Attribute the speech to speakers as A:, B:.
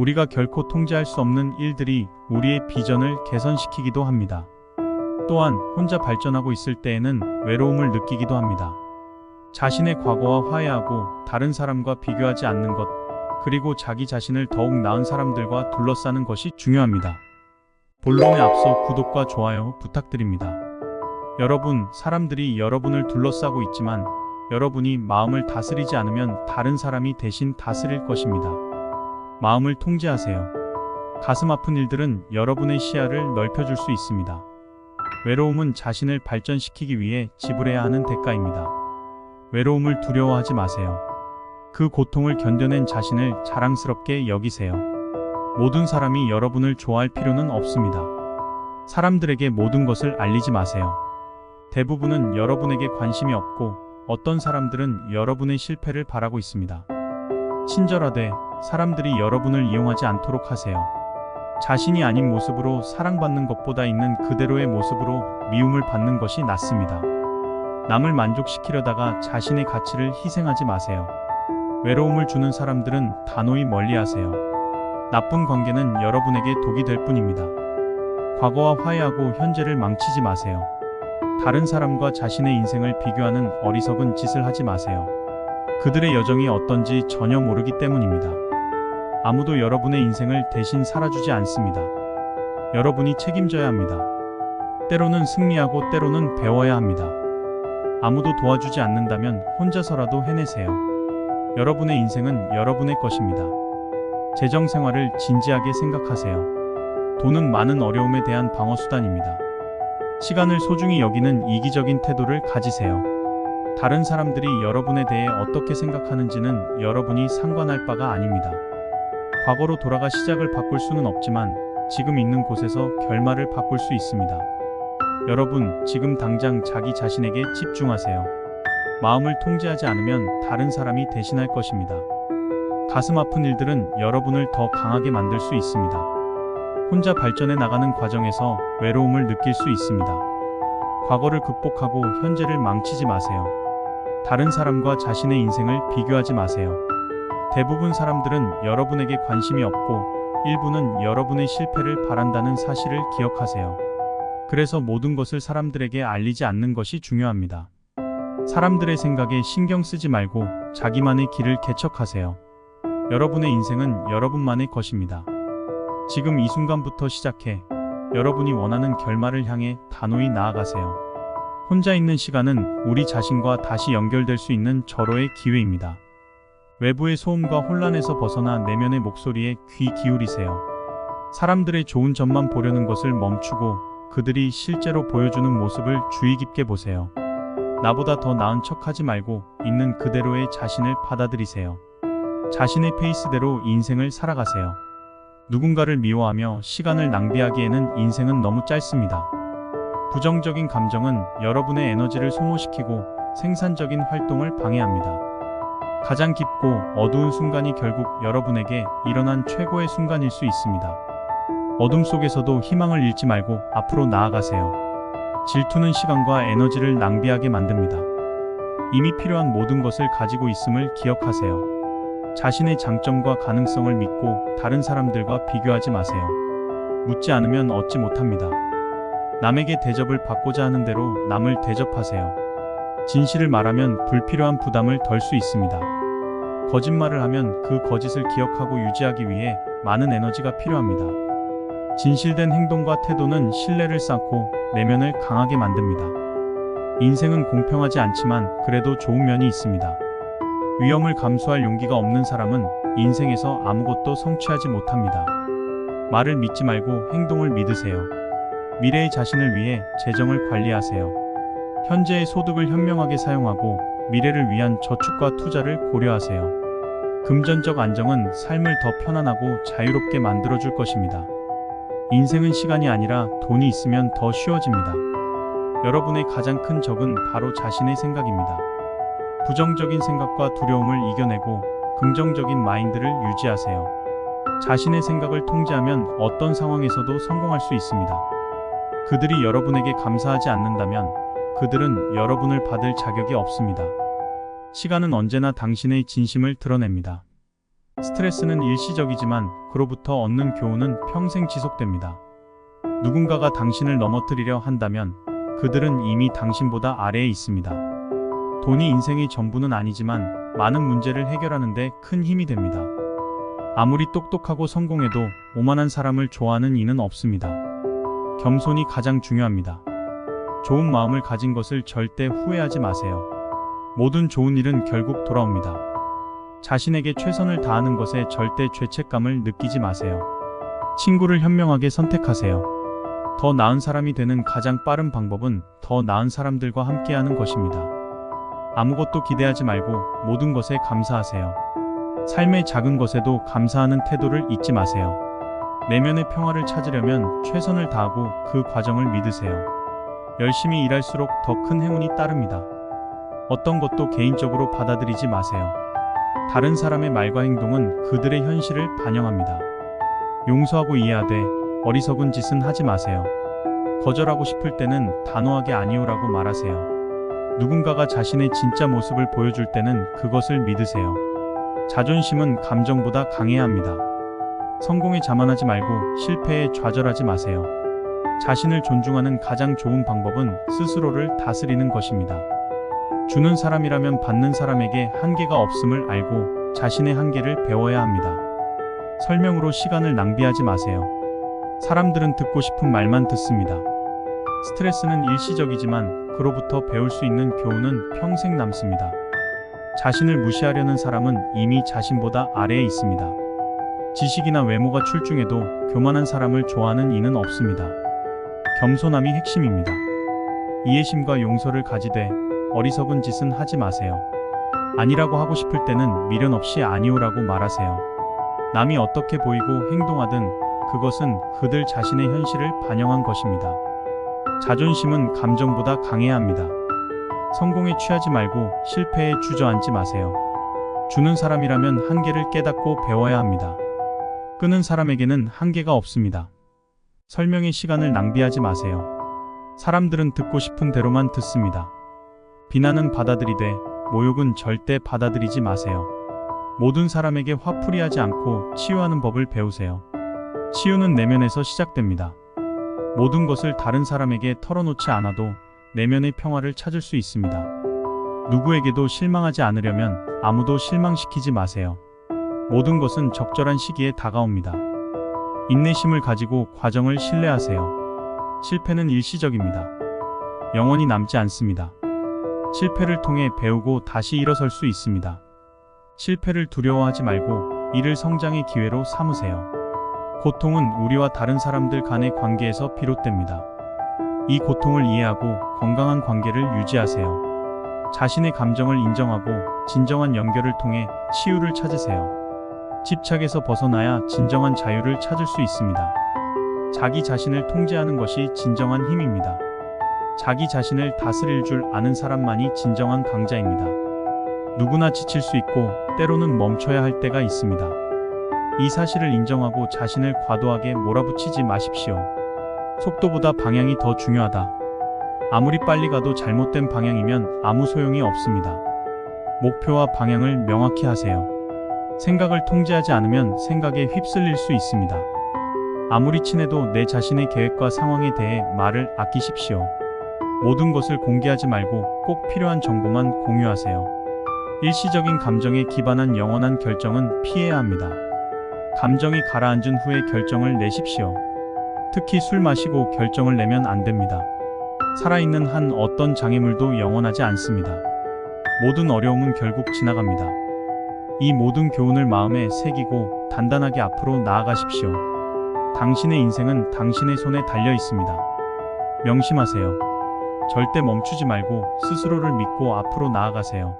A: 우리가 결코 통제할 수 없는 일들이 우리의 비전을 개선시키기도 합니다. 또한 혼자 발전하고 있을 때에는 외로움을 느끼기도 합니다. 자신의 과거와 화해하고 다른 사람과 비교하지 않는 것, 그리고 자기 자신을 더욱 나은 사람들과 둘러싸는 것이 중요합니다. 본론에 앞서 구독과 좋아요 부탁드립니다. 여러분, 사람들이 여러분을 둘러싸고 있지만 여러분이 마음을 다스리지 않으면 다른 사람이 대신 다스릴 것입니다. 마음을 통제하세요. 가슴 아픈 일들은 여러분의 시야를 넓혀줄 수 있습니다. 외로움은 자신을 발전시키기 위해 지불해야 하는 대가입니다. 외로움을 두려워하지 마세요. 그 고통을 견뎌낸 자신을 자랑스럽게 여기세요. 모든 사람이 여러분을 좋아할 필요는 없습니다. 사람들에게 모든 것을 알리지 마세요. 대부분은 여러분에게 관심이 없고 어떤 사람들은 여러분의 실패를 바라고 있습니다. 친절하되 사람들이 여러분을 이용하지 않도록 하세요. 자신이 아닌 모습으로 사랑받는 것보다 있는 그대로의 모습으로 미움을 받는 것이 낫습니다. 남을 만족시키려다가 자신의 가치를 희생하지 마세요. 외로움을 주는 사람들은 단호히 멀리하세요. 나쁜 관계는 여러분에게 독이 될 뿐입니다. 과거와 화해하고 현재를 망치지 마세요. 다른 사람과 자신의 인생을 비교하는 어리석은 짓을 하지 마세요. 그들의 여정이 어떤지 전혀 모르기 때문입니다. 아무도 여러분의 인생을 대신 살아주지 않습니다. 여러분이 책임져야 합니다. 때로는 승리하고 때로는 배워야 합니다. 아무도 도와주지 않는다면 혼자서라도 해내세요. 여러분의 인생은 여러분의 것입니다. 재정 생활을 진지하게 생각하세요. 돈은 많은 어려움에 대한 방어수단입니다. 시간을 소중히 여기는 이기적인 태도를 가지세요. 다른 사람들이 여러분에 대해 어떻게 생각하는지는 여러분이 상관할 바가 아닙니다. 과거로 돌아가 시작을 바꿀 수는 없지만 지금 있는 곳에서 결말을 바꿀 수 있습니다. 여러분, 지금 당장 자기 자신에게 집중하세요. 마음을 통제하지 않으면 다른 사람이 대신할 것입니다. 가슴 아픈 일들은 여러분을 더 강하게 만들 수 있습니다. 혼자 발전해 나가는 과정에서 외로움을 느낄 수 있습니다. 과거를 극복하고 현재를 망치지 마세요. 다른 사람과 자신의 인생을 비교하지 마세요. 대부분 사람들은 여러분에게 관심이 없고 일부는 여러분의 실패를 바란다는 사실을 기억하세요. 그래서 모든 것을 사람들에게 알리지 않는 것이 중요합니다. 사람들의 생각에 신경 쓰지 말고 자기만의 길을 개척하세요. 여러분의 인생은 여러분만의 것입니다. 지금 이 순간부터 시작해 여러분이 원하는 결말을 향해 단호히 나아가세요. 혼자 있는 시간은 우리 자신과 다시 연결될 수 있는 절호의 기회입니다. 외부의 소음과 혼란에서 벗어나 내면의 목소리에 귀 기울이세요. 사람들의 좋은 점만 보려는 것을 멈추고 그들이 실제로 보여주는 모습을 주의 깊게 보세요. 나보다 더 나은 척하지 말고 있는 그대로의 자신을 받아들이세요. 자신의 페이스대로 인생을 살아가세요. 누군가를 미워하며 시간을 낭비하기에는 인생은 너무 짧습니다. 부정적인 감정은 여러분의 에너지를 소모시키고 생산적인 활동을 방해합니다. 가장 깊고 어두운 순간이 결국 여러분에게 일어난 최고의 순간일 수 있습니다. 어둠 속에서도 희망을 잃지 말고 앞으로 나아가세요. 질투는 시간과 에너지를 낭비하게 만듭니다. 이미 필요한 모든 것을 가지고 있음을 기억하세요. 자신의 장점과 가능성을 믿고 다른 사람들과 비교하지 마세요. 묻지 않으면 얻지 못합니다. 남에게 대접을 받고자 하는 대로 남을 대접하세요. 진실을 말하면 불필요한 부담을 덜 수 있습니다. 거짓말을 하면 그 거짓을 기억하고 유지하기 위해 많은 에너지가 필요합니다. 진실된 행동과 태도는 신뢰를 쌓고 내면을 강하게 만듭니다. 인생은 공평하지 않지만 그래도 좋은 면이 있습니다. 위험을 감수할 용기가 없는 사람은 인생에서 아무것도 성취하지 못합니다. 말을 믿지 말고 행동을 믿으세요. 미래의 자신을 위해 재정을 관리하세요. 현재의 소득을 현명하게 사용하고 미래를 위한 저축과 투자를 고려하세요. 금전적 안정은 삶을 더 편안하고 자유롭게 만들어줄 것입니다. 인생은 시간이 아니라 돈이 있으면 더 쉬워집니다. 여러분의 가장 큰 적은 바로 자신의 생각입니다. 부정적인 생각과 두려움을 이겨내고 긍정적인 마인드를 유지하세요. 자신의 생각을 통제하면 어떤 상황에서도 성공할 수 있습니다. 그들이 여러분에게 감사하지 않는다면 그들은 여러분을 받을 자격이 없습니다. 시간은 언제나 당신의 진심을 드러냅니다. 스트레스는 일시적이지만 그로부터 얻는 교훈은 평생 지속됩니다. 누군가가 당신을 넘어뜨리려 한다면 그들은 이미 당신보다 아래에 있습니다. 돈이 인생의 전부는 아니지만 많은 문제를 해결하는 데 큰 힘이 됩니다. 아무리 똑똑하고 성공해도 오만한 사람을 좋아하는 이는 없습니다. 겸손이 가장 중요합니다. 좋은 마음을 가진 것을 절대 후회하지 마세요. 모든 좋은 일은 결국 돌아옵니다. 자신에게 최선을 다하는 것에 절대 죄책감을 느끼지 마세요. 친구를 현명하게 선택하세요. 더 나은 사람이 되는 가장 빠른 방법은 더 나은 사람들과 함께하는 것입니다. 아무것도 기대하지 말고 모든 것에 감사하세요. 삶의 작은 것에도 감사하는 태도를 잊지 마세요. 내면의 평화를 찾으려면 최선을 다하고 그 과정을 믿으세요. 열심히 일할수록 더 큰 행운이 따릅니다. 어떤 것도 개인적으로 받아들이지 마세요. 다른 사람의 말과 행동은 그들의 현실을 반영합니다. 용서하고 이해하되 어리석은 짓은 하지 마세요. 거절하고 싶을 때는 단호하게 아니오라고 말하세요. 누군가가 자신의 진짜 모습을 보여줄 때는 그것을 믿으세요. 자존심은 감정보다 강해야 합니다. 성공에 자만하지 말고 실패에 좌절하지 마세요. 자신을 존중하는 가장 좋은 방법은 스스로를 다스리는 것입니다. 주는 사람이라면 받는 사람에게 한계가 없음을 알고 자신의 한계를 배워야 합니다. 설명으로 시간을 낭비하지 마세요. 사람들은 듣고 싶은 말만 듣습니다. 스트레스는 일시적이지만 그로부터 배울 수 있는 교훈은 평생 남습니다. 자신을 무시하려는 사람은 이미 자신보다 아래에 있습니다. 지식이나 외모가 출중해도 교만한 사람을 좋아하는 이는 없습니다. 겸손함이 핵심입니다. 이해심과 용서를 가지되 어리석은 짓은 하지 마세요. 아니라고 하고 싶을 때는 미련 없이 아니오라고 말하세요. 남이 어떻게 보이고 행동하든 그것은 그들 자신의 현실을 반영한 것입니다. 자존심은 감정보다 강해야 합니다. 성공에 취하지 말고 실패에 주저앉지 마세요. 주는 사람이라면 한계를 깨닫고 배워야 합니다. 끄는 사람에게는 한계가 없습니다. 설명의 시간을 낭비하지 마세요. 사람들은 듣고 싶은 대로만 듣습니다. 비난은 받아들이되 모욕은 절대 받아들이지 마세요. 모든 사람에게 화풀이하지 않고 치유하는 법을 배우세요. 치유는 내면에서 시작됩니다. 모든 것을 다른 사람에게 털어놓지 않아도 내면의 평화를 찾을 수 있습니다. 누구에게도 실망하지 않으려면 아무도 실망시키지 마세요. 모든 것은 적절한 시기에 다가옵니다. 인내심을 가지고 과정을 신뢰하세요. 실패는 일시적입니다. 영원히 남지 않습니다. 실패를 통해 배우고 다시 일어설 수 있습니다. 실패를 두려워하지 말고 이를 성장의 기회로 삼으세요. 고통은 우리와 다른 사람들 간의 관계에서 비롯됩니다. 이 고통을 이해하고 건강한 관계를 유지하세요. 자신의 감정을 인정하고 진정한 연결을 통해 치유를 찾으세요. 집착에서 벗어나야 진정한 자유를 찾을 수 있습니다. 자기 자신을 통제하는 것이 진정한 힘입니다. 자기 자신을 다스릴 줄 아는 사람만이 진정한 강자입니다. 누구나 지칠 수 있고 때로는 멈춰야 할 때가 있습니다. 이 사실을 인정하고 자신을 과도하게 몰아붙이지 마십시오. 속도보다 방향이 더 중요하다. 아무리 빨리 가도 잘못된 방향이면 아무 소용이 없습니다. 목표와 방향을 명확히 하세요. 생각을 통제하지 않으면 생각에 휩쓸릴 수 있습니다. 아무리 친해도 내 자신의 계획과 상황에 대해 말을 아끼십시오. 모든 것을 공개하지 말고 꼭 필요한 정보만 공유하세요. 일시적인 감정에 기반한 영원한 결정은 피해야 합니다. 감정이 가라앉은 후에 결정을 내십시오. 특히 술 마시고 결정을 내면 안 됩니다. 살아있는 한 어떤 장애물도 영원하지 않습니다. 모든 어려움은 결국 지나갑니다. 이 모든 교훈을 마음에 새기고 단단하게 앞으로 나아가십시오. 당신의 인생은 당신의 손에 달려 있습니다. 명심하세요. 절대 멈추지 말고 스스로를 믿고 앞으로 나아가세요.